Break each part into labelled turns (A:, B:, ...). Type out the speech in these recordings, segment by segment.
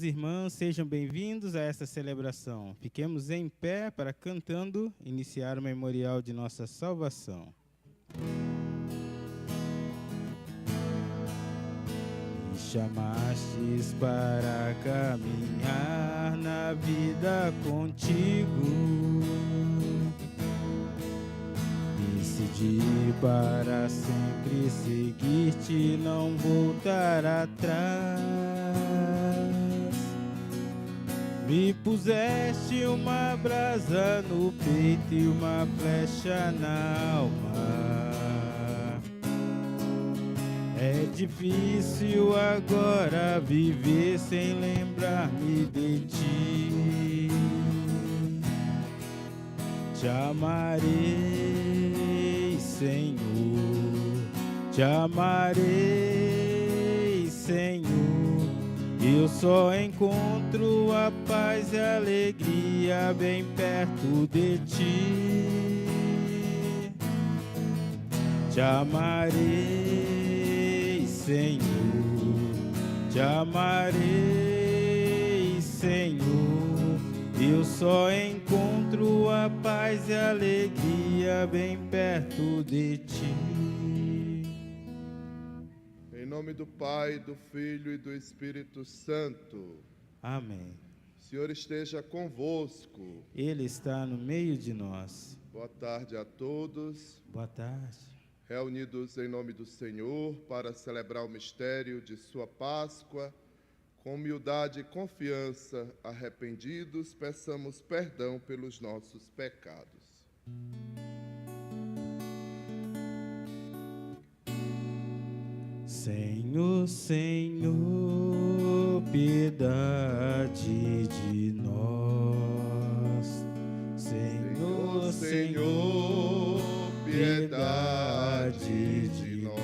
A: irmãos, sejam bem-vindos a esta celebração. Fiquemos em pé para, cantando, iniciar o memorial de nossa salvação. Me chamastes para caminhar na vida contigo. Decidi para sempre seguir-te, não voltar atrás. Me puseste uma brasa no peito e uma flecha na alma. É difícil agora viver sem lembrar-me de ti. Te amarei, Senhor, te amarei, Senhor. Eu só encontro a paz e a alegria bem perto de ti. Te amarei, Senhor, te amarei, Senhor. Eu só encontro a paz e a alegria bem perto de ti.
B: Em nome do Pai, do Filho e do Espírito Santo.
A: Amém.
B: O Senhor esteja convosco.
A: Ele está no meio de nós.
B: Boa tarde a todos.
A: Boa tarde.
B: Reunidos em nome do Senhor para celebrar o mistério de sua Páscoa, com humildade e confiança, arrependidos, peçamos perdão pelos nossos pecados.
A: Senhor, Senhor, piedade de nós. Senhor, Senhor, piedade de nós.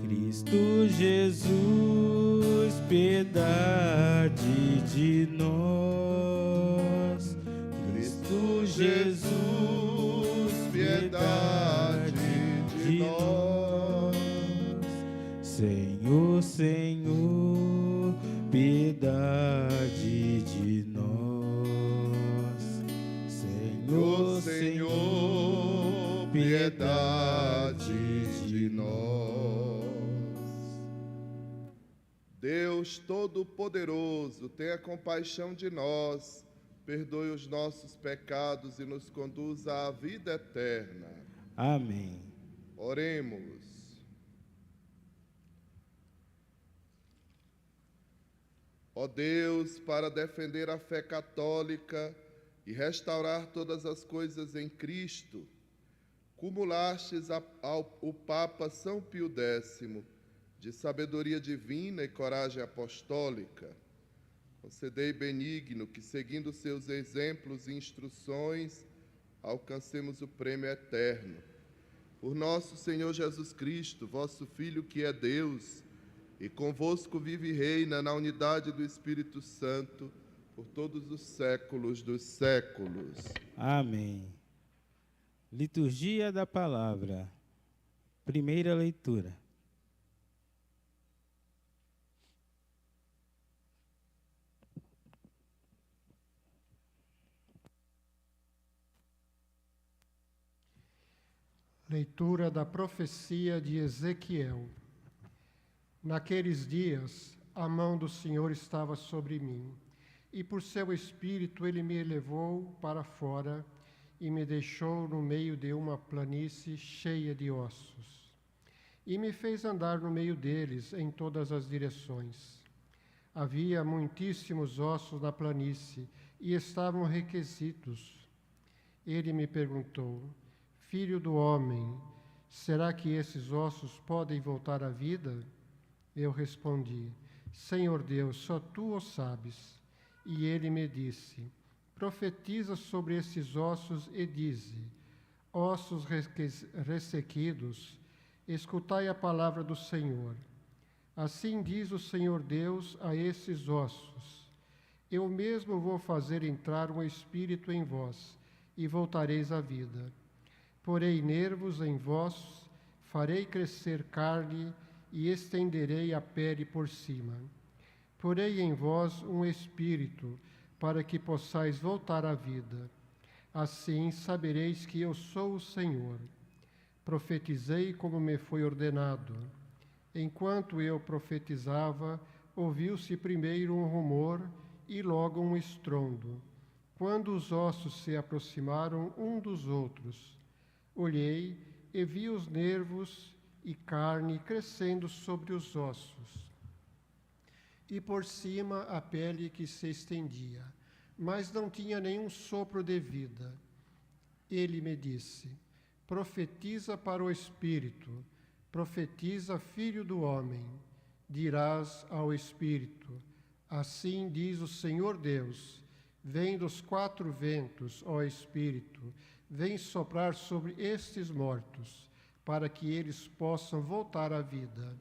A: Cristo Jesus, piedade de nós. Cristo Jesus, piedade de nós. Senhor, Senhor, piedade de nós. Senhor, Senhor, piedade de nós.
B: Deus Todo-Poderoso, tenha compaixão de nós, perdoe os nossos pecados e nos conduza à vida eterna.
A: Amém.
B: Oremos. Ó Deus, para defender a fé católica e restaurar todas as coisas em Cristo, cumulastes ao Papa São Pio X de sabedoria divina e coragem apostólica. Concedei benigno que, seguindo seus exemplos e instruções, alcancemos o prêmio eterno. Por nosso Senhor Jesus Cristo, vosso Filho, que é Deus, e convosco vive e reina na unidade do Espírito Santo, por todos os séculos dos séculos.
A: Amém. Liturgia da Palavra. Primeira leitura.
C: Leitura da profecia de Ezequiel. Naqueles dias, a mão do Senhor estava sobre mim, e por seu espírito ele me levou para fora e me deixou no meio de uma planície cheia de ossos. E me fez andar no meio deles em todas as direções. Havia muitíssimos ossos na planície e estavam requesitos. Ele me perguntou: Filho do homem, será que esses ossos podem voltar à vida? Eu respondi: Senhor Deus, só tu o sabes. E ele me disse: Profetiza sobre esses ossos e dize: Ossos ressequidos, escutai a palavra do Senhor. Assim diz o Senhor Deus a esses ossos: Eu mesmo vou fazer entrar um espírito em vós, e voltareis à vida. Porei nervos em vós, farei crescer carne, e estenderei a pele por cima. porei em vós um espírito, para que possais voltar à vida. Assim sabereis que eu sou o Senhor. Profetizei como me foi ordenado. Enquanto eu profetizava, ouviu-se primeiro um rumor e logo um estrondo. Quando os ossos se aproximaram um dos outros, olhei e vi os nervos e carne crescendo sobre os ossos, e por cima a pele que se estendia, mas não tinha nenhum sopro de vida. Ele me disse: profetiza para o Espírito, profetiza, filho do homem. Dirás ao Espírito: assim diz o Senhor Deus, vem dos 4 ventos, ó Espírito, vem soprar sobre estes mortos, para que eles possam voltar à vida.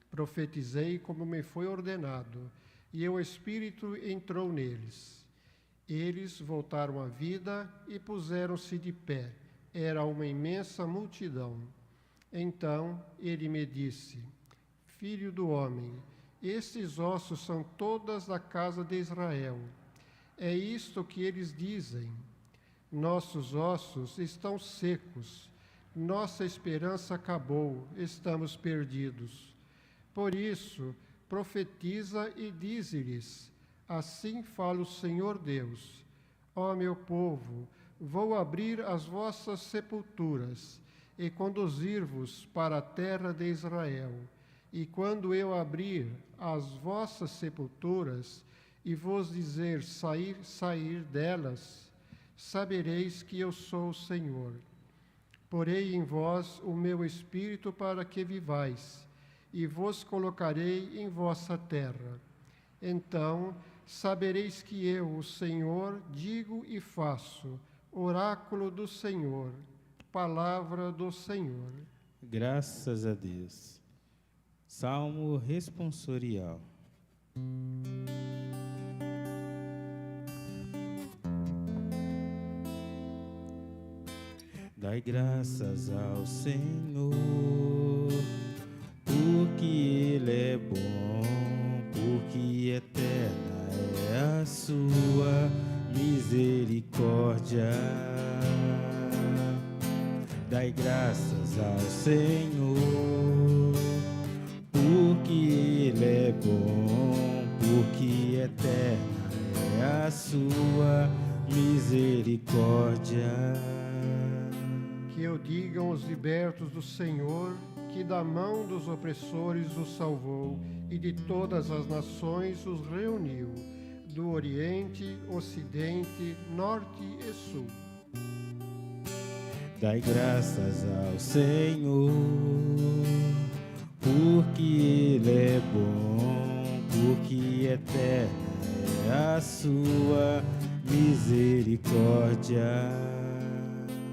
C: Profetizei como me foi ordenado, e o Espírito entrou neles. Eles voltaram à vida e puseram-se de pé. Era uma imensa multidão. Então ele me disse: filho do homem, estes ossos são todas da casa de Israel. É isto que eles dizem: nossos ossos estão secos, nossa esperança acabou, estamos perdidos. Por isso, profetiza e dize-lhes: assim fala o Senhor Deus: ó meu povo, vou abrir as vossas sepulturas e conduzir-vos para a terra de Israel. E quando eu abrir as vossas sepulturas e vos dizer sair delas, sabereis que eu sou o Senhor. Porei em vós o meu espírito para que vivais, e vos colocarei em vossa terra. Então sabereis que eu, o Senhor, digo e faço, oráculo do Senhor, palavra do Senhor.
A: Graças a Deus. Salmo responsorial. Dai graças ao Senhor, porque Ele é bom, porque eterna é a sua misericórdia. Dai graças ao Senhor, porque Ele é bom, porque eterna é a sua misericórdia.
C: Que o digam os libertos do Senhor, que da mão dos opressores os salvou e de todas as nações os reuniu, do Oriente, Ocidente, Norte e Sul.
A: Dai graças ao Senhor, porque Ele é bom, porque eterna é a sua misericórdia.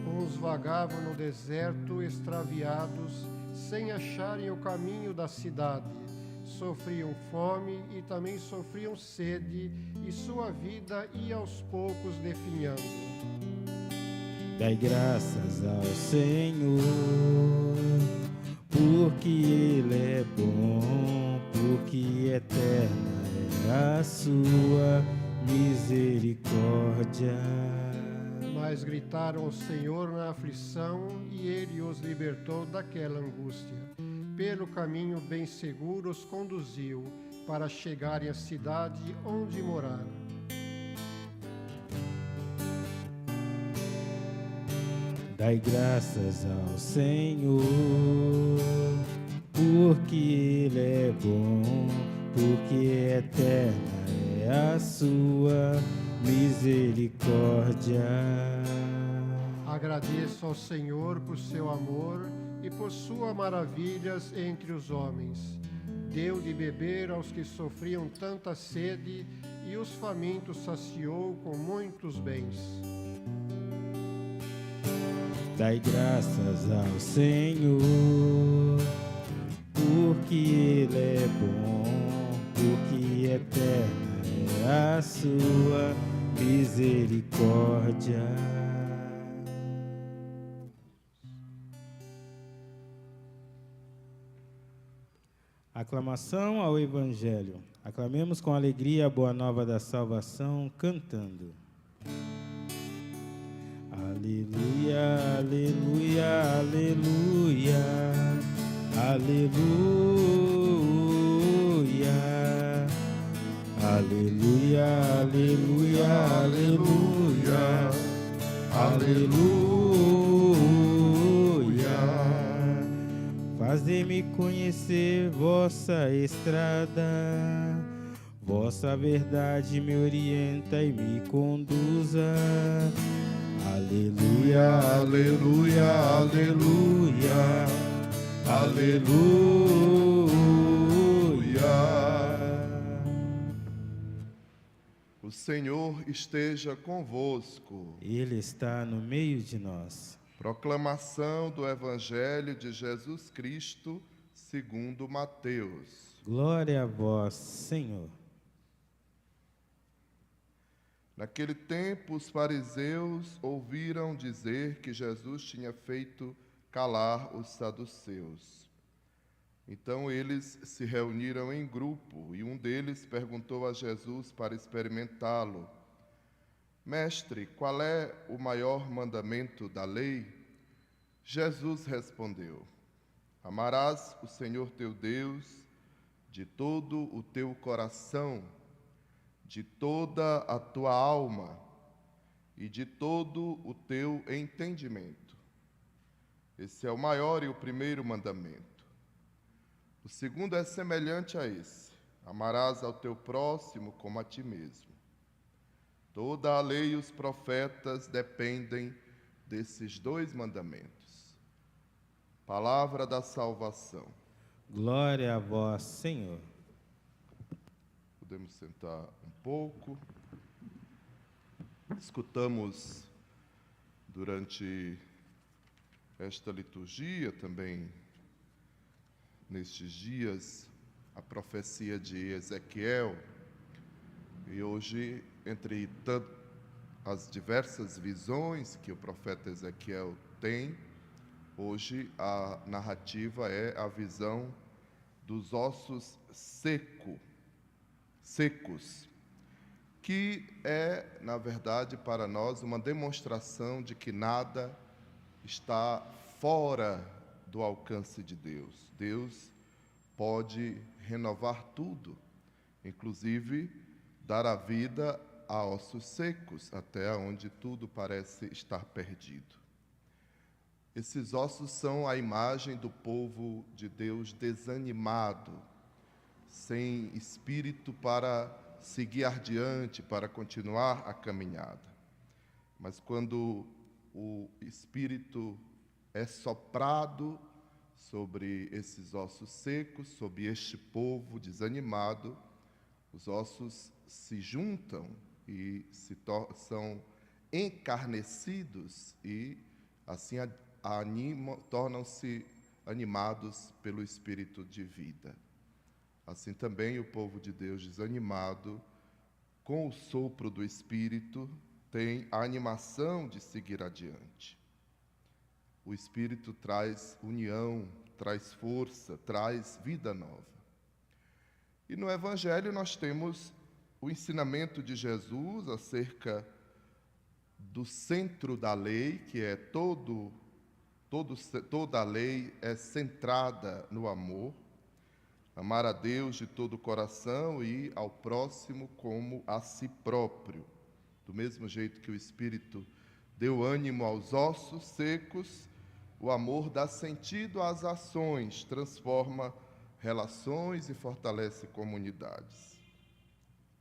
C: Uns vagavam no deserto extraviados, sem acharem o caminho da cidade. Sofriam fome e também sofriam sede, e sua vida ia aos poucos definhando.
A: Dai graças ao Senhor, porque Ele é bom, porque eterna é a sua misericórdia.
C: Mas gritaram ao Senhor na aflição, e Ele os libertou daquela angústia. Pelo caminho bem seguro os conduziu, para chegarem à cidade onde moraram.
A: Dai graças ao Senhor, porque Ele é bom, porque eterna é a sua misericórdia.
C: Agradeço ao Senhor por seu amor e por suas maravilhas entre os homens. Deu de beber aos que sofriam tanta sede, e os famintos saciou com muitos bens.
A: Dai graças ao Senhor, porque Ele é bom, porque eterna é a sua misericórdia. Aclamação ao Evangelho. Aclamemos com alegria a boa nova da salvação, cantando. Aleluia, aleluia, aleluia, aleluia, aleluia, aleluia, aleluia, aleluia. Fazei-me conhecer vossa estrada, vossa verdade me orienta e me conduza. Aleluia, aleluia, aleluia, aleluia.
B: O Senhor esteja convosco.
A: Ele está no meio de nós.
B: Proclamação do Evangelho de Jesus Cristo, segundo Mateus.
A: Glória a vós, Senhor.
B: Naquele tempo, os fariseus ouviram dizer que Jesus tinha feito calar os saduceus. Então eles se reuniram em grupo e um deles perguntou a Jesus para experimentá-lo: Mestre, qual é o maior mandamento da lei? Jesus respondeu: Amarás o Senhor teu Deus de todo o teu coração, de toda a tua alma e de todo o teu entendimento. Esse é o maior e o primeiro mandamento. O segundo é semelhante a esse: amarás ao teu próximo como a ti mesmo. Toda a lei e os profetas dependem desses dois mandamentos. Palavra da salvação.
A: Glória a vós, Senhor.
B: Podemos sentar um pouco. Escutamos durante esta liturgia, também nestes dias, a profecia de Ezequiel. E hoje, entre as diversas visões que o profeta Ezequiel tem, hoje a narrativa é a visão dos ossos secos, que é, na verdade, para nós, uma demonstração de que nada está fora do alcance de Deus. Deus pode renovar tudo, inclusive dar a vida a ossos secos, até onde tudo parece estar perdido. Esses ossos são a imagem do povo de Deus desanimado, sem espírito para seguir adiante, para continuar a caminhada. Mas quando o Espírito é soprado sobre esses ossos secos, sobre este povo desanimado, os ossos se juntam e são encarnecidos e assim tornam-se animados pelo Espírito de vida. Assim também o povo de Deus desanimado, com o sopro do Espírito, tem a animação de seguir adiante. O Espírito traz união, traz força, traz vida nova. E no Evangelho nós temos o ensinamento de Jesus acerca do centro da lei, que é toda a lei é centrada no amor. Amar a Deus de todo o coração e ao próximo como a si próprio. Do mesmo jeito que o Espírito deu ânimo aos ossos secos, o amor dá sentido às ações, transforma relações e fortalece comunidades.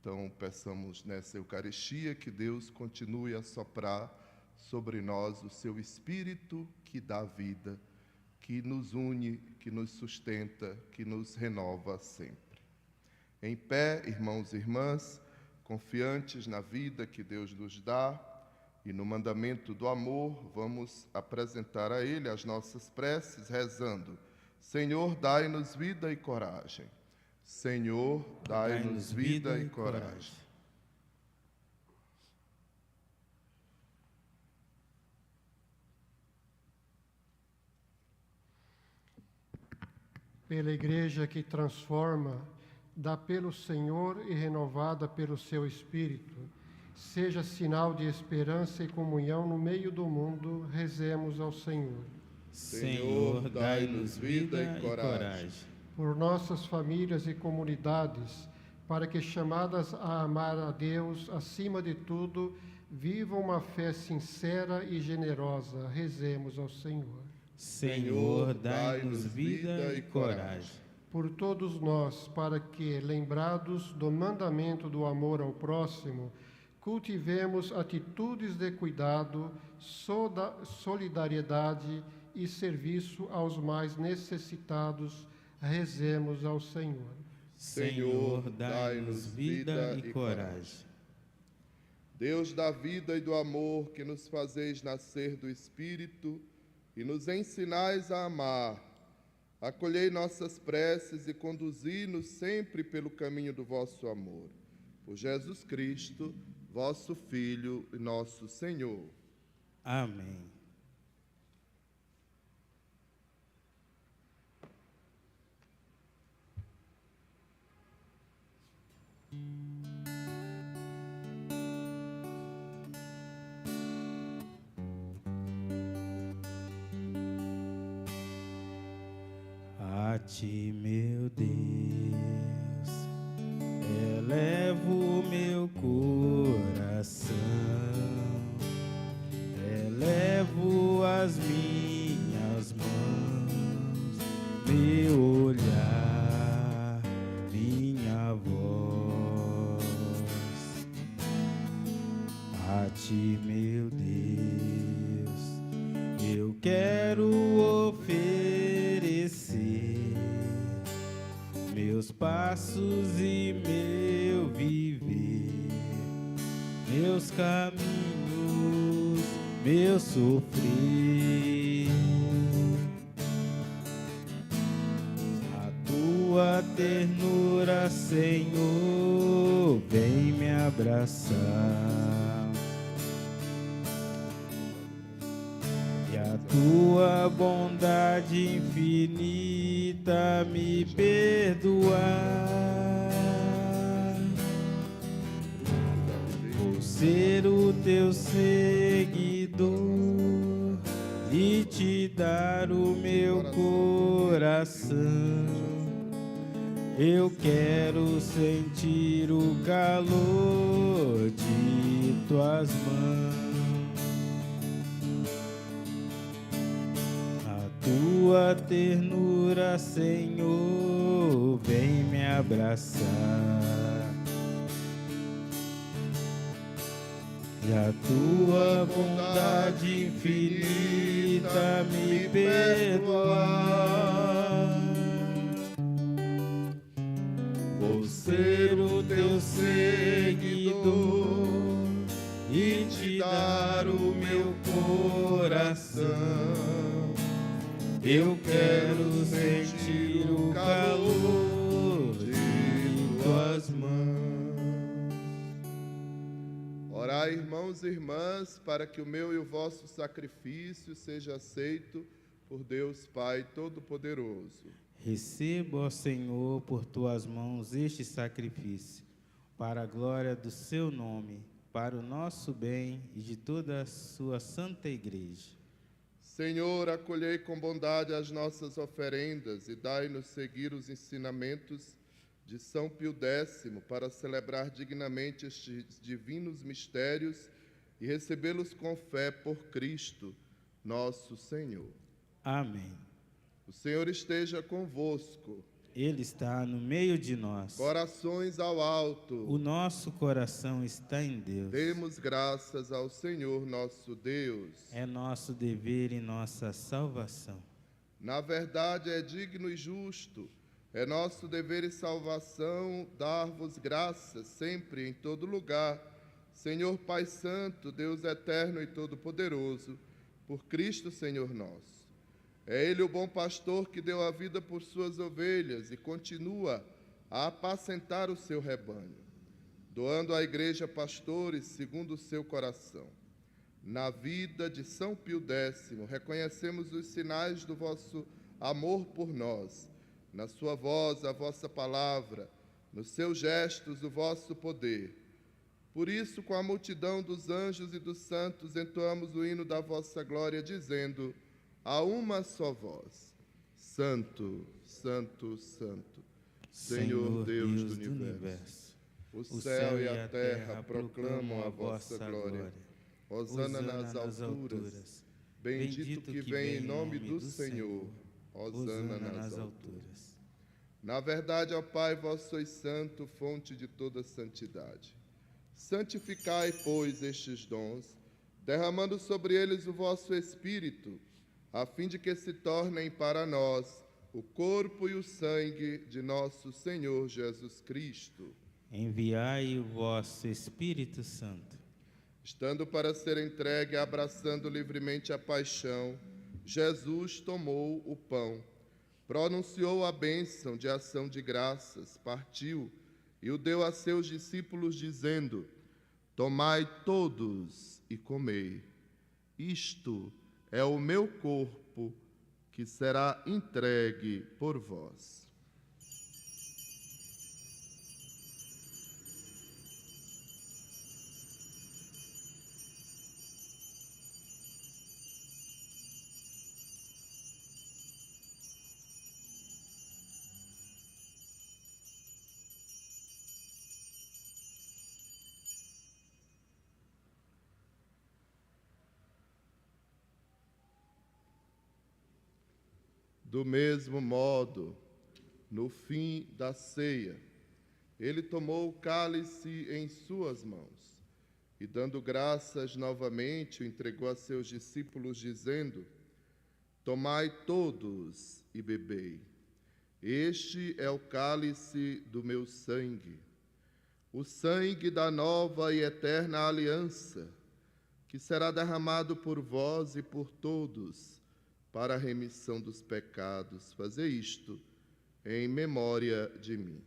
B: Então, peçamos nessa Eucaristia que Deus continue a soprar sobre nós o seu Espírito que dá vida, que nos une, que nos sustenta, que nos renova sempre. Em pé, irmãos e irmãs, confiantes na vida que Deus nos dá e no mandamento do amor, vamos apresentar a Ele as nossas preces, rezando: Senhor, dai-nos vida e coragem. Senhor, dai-nos vida e coragem.
C: pela Igreja que transforma, dá pelo Senhor e renovada pelo seu Espírito, seja sinal de esperança e comunhão no meio do mundo, rezemos ao Senhor.
A: Senhor, dai-nos vida e coragem.
C: Por nossas famílias e comunidades, para que, chamadas a amar a Deus acima de tudo, vivam uma fé sincera e generosa, rezemos ao Senhor.
A: Senhor, dai-nos vida e coragem.
C: Por todos nós, para que, lembrados do mandamento do amor ao próximo, cultivemos atitudes de cuidado, solidariedade e serviço aos mais necessitados, rezemos ao Senhor.
A: Senhor, dai-nos vida e coragem.
B: Deus da vida e do amor, que nos fazeis nascer do Espírito e nos ensinais a amar, acolhei nossas preces e conduzi-nos sempre pelo caminho do vosso amor. Por Jesus Cristo, vosso Filho e nosso Senhor.
A: Amém. A ti, meu Deus, elevo meu coração, elevo as minhas mãos, meu olhar, minha voz. A ti, meu Deus, eu quero oferecer meus passos e meu viver, meus caminhos, meu sofrer. A tua ternura, Senhor, vem me abraçar, e a tua bondade infinita me perdoar. Vou ser o teu seguidor e te dar o meu coração. Eu quero sentir o calor de tuas mãos. Tua ternura, Senhor, vem me abraçar, e a tua bondade infinita me perdoar. Vou ser o teu seguidor e te dar o meu coração. Eu quero sentir o calor de tuas mãos.
B: Orai, irmãos e irmãs, para que o meu e o vosso sacrifício seja aceito por Deus Pai Todo-Poderoso.
A: Receba, ó Senhor, por tuas mãos este sacrifício, para a glória do seu nome, para o nosso bem e de toda a sua santa igreja.
B: Senhor, acolhei com bondade as nossas oferendas e dai-nos seguir os ensinamentos de São Pio X para celebrar dignamente estes divinos mistérios e recebê-los com fé por Cristo, nosso Senhor.
A: Amém.
B: O Senhor esteja convosco.
A: Ele está no meio de nós.
B: Corações ao alto.
A: O nosso coração está em Deus.
B: Demos graças ao Senhor nosso Deus.
A: É nosso dever e nossa salvação.
B: Na verdade, é digno e justo, é nosso dever e salvação dar-vos graças sempre, em todo lugar, Senhor Pai Santo, Deus eterno e todo-poderoso, por Cristo Senhor nosso. É Ele o bom pastor que deu a vida por suas ovelhas e continua a apacentar o seu rebanho, doando à Igreja pastores segundo o seu coração. Na vida de São Pio X, reconhecemos os sinais do vosso amor por nós. na sua voz a vossa palavra, nos seus gestos o vosso poder. Por isso, com a multidão dos anjos e dos santos, entoamos o hino da vossa glória, dizendo a uma só voz: Santo, Santo, Santo, Senhor Deus do universo. O céu e a terra proclamam a vossa glória. Hosana nas alturas. Bendito que vem em nome do Senhor. Hosana nas alturas. Na verdade, ó Pai, vós sois santo, fonte de toda santidade. Santificai, pois, estes dons, derramando sobre eles o vosso Espírito, a fim de que se tornem para nós o corpo e o sangue de nosso Senhor Jesus Cristo.
A: Enviai o vosso Espírito Santo.
B: Estando para ser entregue, abraçando livremente a paixão, Jesus tomou o pão, pronunciou a bênção de ação de graças, partiu e o deu a seus discípulos, dizendo: Tomai todos e comei. Isto é o meu corpo, que será entregue por vós. Do mesmo modo, no fim da ceia, ele tomou o cálice em suas mãos e, dando graças novamente, o entregou a seus discípulos, dizendo: Tomai todos e bebei. Este é o cálice do meu sangue, o sangue da nova e eterna aliança, que será derramado por vós e por todos, para a remissão dos pecados. Fazei isto em memória de mim.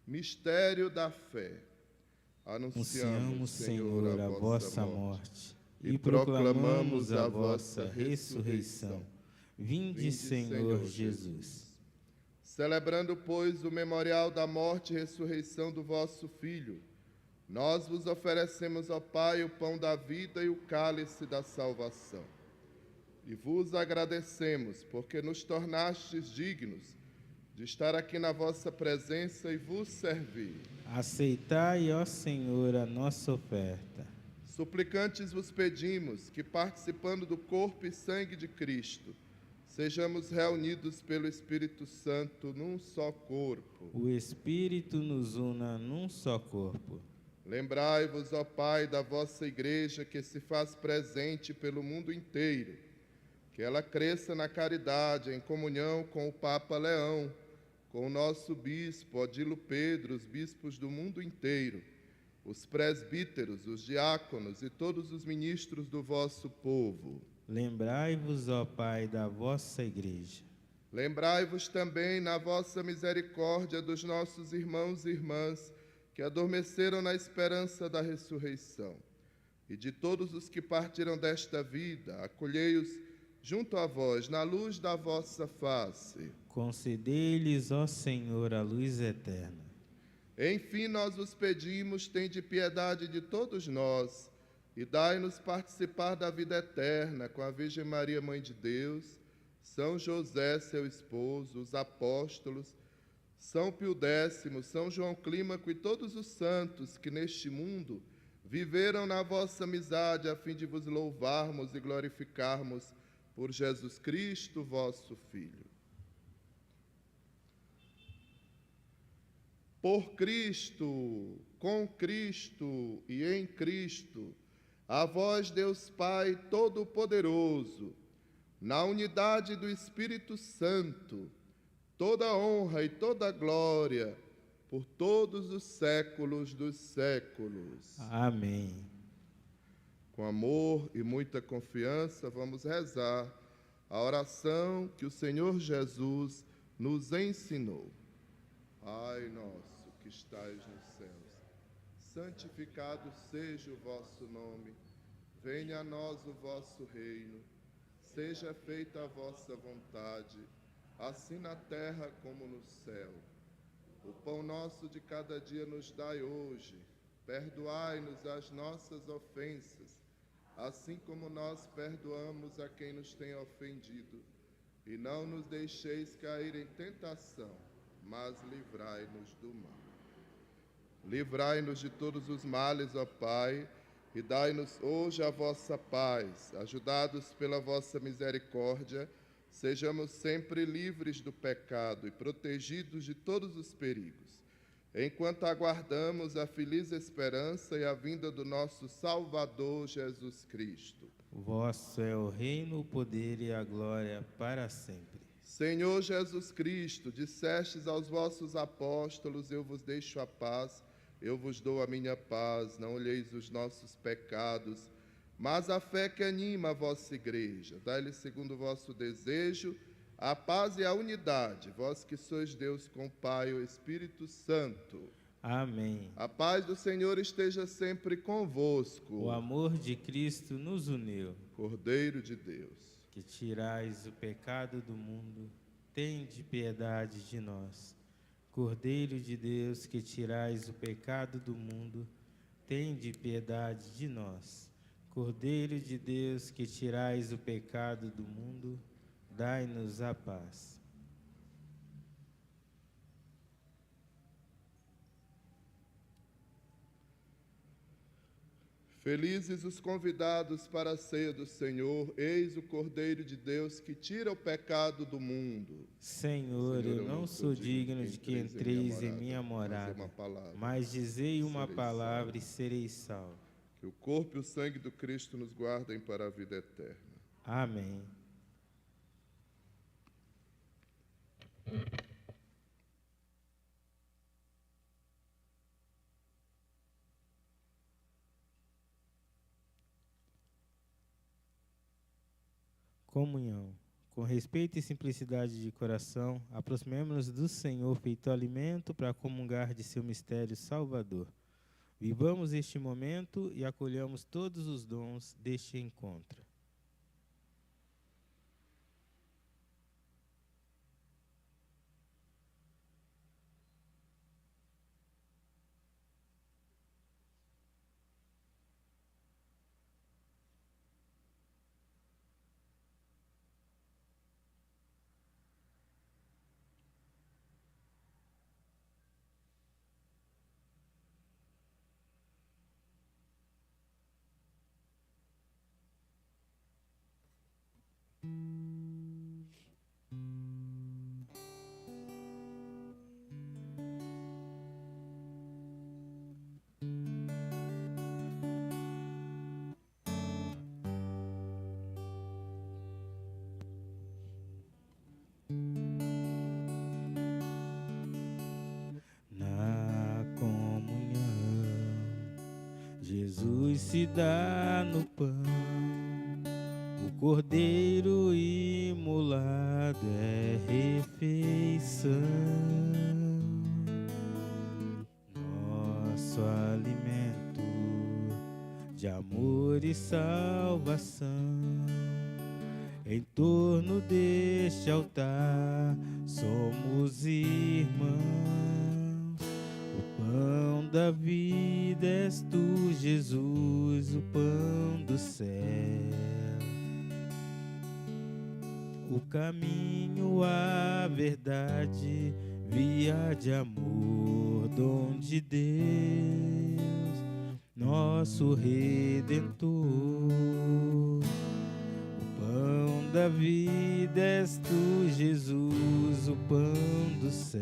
B: Mistério da fé.
A: Anunciamos, Senhor, a vossa morte e proclamamos a vossa ressurreição. Vinde, Senhor Jesus.
B: Celebrando, pois, o memorial da morte e ressurreição do vosso Filho, nós vos oferecemos, ó Pai, o pão da vida e o cálice da salvação. E vos agradecemos, porque nos tornastes dignos de estar aqui na vossa presença e vos servir.
A: Aceitai, ó Senhor, a nossa oferta.
B: Suplicantes vos pedimos que, participando do corpo e sangue de Cristo, sejamos reunidos pelo Espírito Santo num só corpo.
A: O Espírito nos una num só corpo.
B: Lembrai-vos, ó Pai, da vossa Igreja que se faz presente pelo mundo inteiro, que ela cresça na caridade, em comunhão com o Papa Leão, com o nosso bispo Odilo Pedro, os bispos do mundo inteiro, os presbíteros, os diáconos e todos os ministros do vosso povo.
A: Lembrai-vos, ó Pai, da vossa Igreja.
B: Lembrai-vos também, na vossa misericórdia, dos nossos irmãos e irmãs que adormeceram na esperança da ressurreição, e de todos os que partiram desta vida, acolhei-os junto a vós, na luz da vossa face.
A: Concedei-lhes, ó Senhor, a luz eterna.
B: Enfim, nós vos pedimos, tende piedade de todos nós e dai-nos participar da vida eterna com a Virgem Maria, Mãe de Deus, São José, seu esposo, os apóstolos, São Pio X, São João Clímaco e todos os santos que neste mundo viveram na vossa amizade, a fim de vos louvarmos e glorificarmos por Jesus Cristo, vosso Filho. Por Cristo, com Cristo e em Cristo, a vós, Deus Pai Todo-Poderoso, na unidade do Espírito Santo, toda honra e toda glória, por todos os séculos dos séculos.
A: Amém.
B: Com amor e muita confiança, vamos rezar a oração que o Senhor Jesus nos ensinou. Pai nosso que estais nos céus, santificado seja o vosso nome. Venha a nós o vosso reino. Seja feita a vossa vontade, assim na terra como no céu. O pão nosso de cada dia nos dai hoje. Perdoai-nos as nossas ofensas, assim como nós perdoamos a quem nos tem ofendido. E não nos deixeis cair em tentação, mas livrai-nos do mal. Livrai-nos de todos os males, ó Pai, e dai-nos hoje a vossa paz. Ajudados pela vossa misericórdia, sejamos sempre livres do pecado e protegidos de todos os perigos, enquanto aguardamos a feliz esperança e a vinda do nosso Salvador Jesus Cristo.
A: Vosso é o reino, o poder e a glória para sempre.
B: Senhor Jesus Cristo, dissestes aos vossos apóstolos: eu vos deixo a paz, eu vos dou a minha paz. Não olheis os nossos pecados, mas a fé que anima a vossa igreja. Dai-lhe segundo o vosso desejo a paz e a unidade, vós que sois Deus com o Pai e o Espírito Santo.
A: Amém.
B: A paz do Senhor esteja sempre convosco.
A: O amor de Cristo nos uniu.
B: Cordeiro de Deus,
A: Que tirais o pecado do mundo, tende piedade de nós. Cordeiro de Deus, que tirais o pecado do mundo, tende piedade de nós. Cordeiro de Deus, que tirais o pecado do mundo, dai-nos a paz.
B: felizes os convidados para a ceia do Senhor. Eis o Cordeiro de Deus que tira o pecado do mundo.
A: Senhor, eu não sou digno de que entreis em minha morada, mas dizei uma palavra e serei salvo.
B: Que o corpo e o sangue do Cristo nos guardem para a vida eterna.
A: Amém. Comunhão. Com respeito e simplicidade de coração, aproximemo-nos do Senhor feito alimento para comungar de seu mistério salvador. Vivamos este momento e acolhamos todos os dons deste encontro. Na comunhão, Jesus se dá no pão, o Cordeiro imolado é refeição, nosso alimento de amor e salvação. Em torno deste altar somos irmãos. O pão da vida és tu, Jesus, o pão do céu. O caminho, a verdade, via de amor, dom de Deus, nosso Redentor. Pão da vida és tu, Jesus, o pão do céu.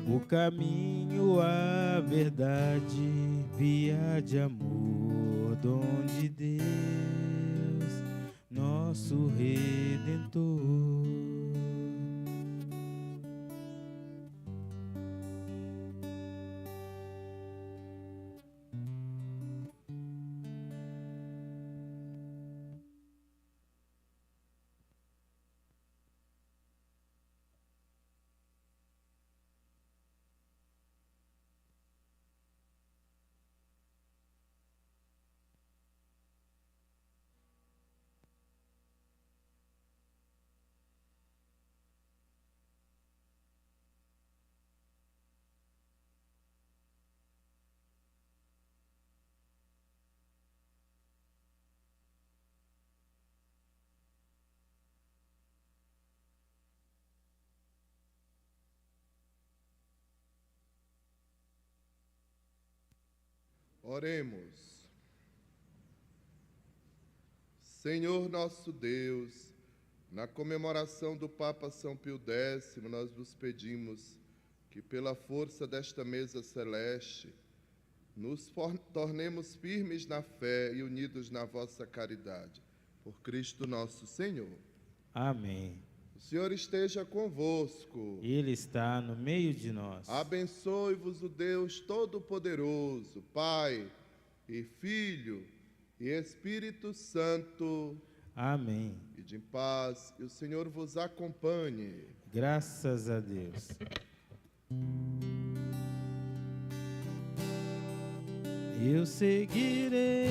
A: O caminho, a verdade, via de amor, dom de Deus, nosso Redentor.
B: Oremos. Senhor nosso Deus, na comemoração do Papa São Pio X, nós vos pedimos que, pela força desta mesa celeste, nos tornemos firmes na fé e unidos na vossa caridade. Por Cristo nosso Senhor.
A: Amém.
B: O Senhor esteja convosco.
A: Ele está no meio de nós.
B: Abençoe-vos o Deus Todo-Poderoso, Pai e Filho e Espírito Santo.
A: Amém.
B: Ide em paz, e o Senhor vos acompanhe.
A: Graças a Deus. Eu seguirei,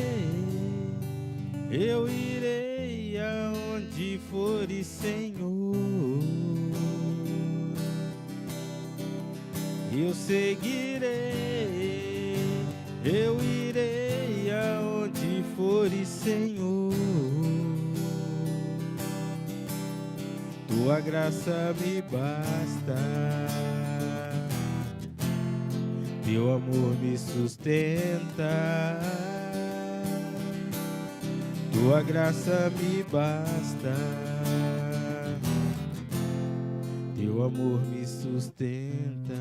A: eu irei aonde fores, Senhor. Eu seguirei, eu irei aonde fores, Senhor. Tua graça me basta, teu amor me sustenta. Tua graça me basta, teu amor me sustenta.